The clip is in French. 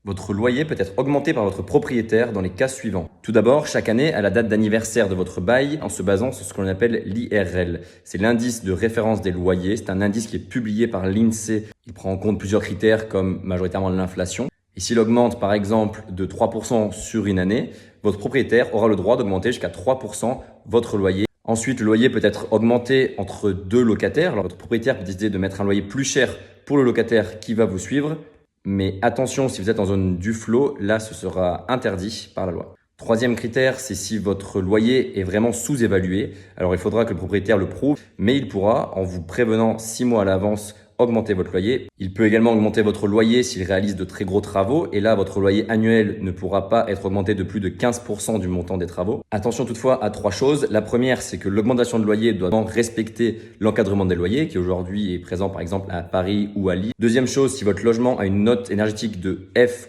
Votre loyer peut être augmenté par votre propriétaire dans les cas suivants. Tout d'abord, chaque année, à la date d'anniversaire de votre bail, en se basant sur ce qu'on appelle l'IRL. C'est l'indice de référence des loyers. C'est un indice qui est publié par l'INSEE. Il prend en compte plusieurs critères comme majoritairement l'inflation. Et s'il augmente par exemple de 3% sur une année, votre propriétaire aura le droit d'augmenter jusqu'à 3% votre loyer. Ensuite, le loyer peut être augmenté entre deux locataires. Alors, votre propriétaire peut décider de mettre un loyer plus cher pour le locataire qui va vous suivre. Mais attention, si vous êtes en zone Duflot, là, ce sera interdit par la loi. Troisième critère, c'est si votre loyer est vraiment sous-évalué. Alors, il faudra que le propriétaire le prouve, mais il pourra, en vous prévenant 6 mois à l'avance, augmenter votre loyer. Il peut également augmenter votre loyer s'il réalise de très gros travaux. Et là, votre loyer annuel ne pourra pas être augmenté de plus de 15% du montant des travaux. Attention toutefois à 3 choses. La première, c'est que l'augmentation de loyer doit respecter l'encadrement des loyers qui aujourd'hui est présent par exemple à Paris ou à Lille. Deuxième chose, si votre logement a une note énergétique de F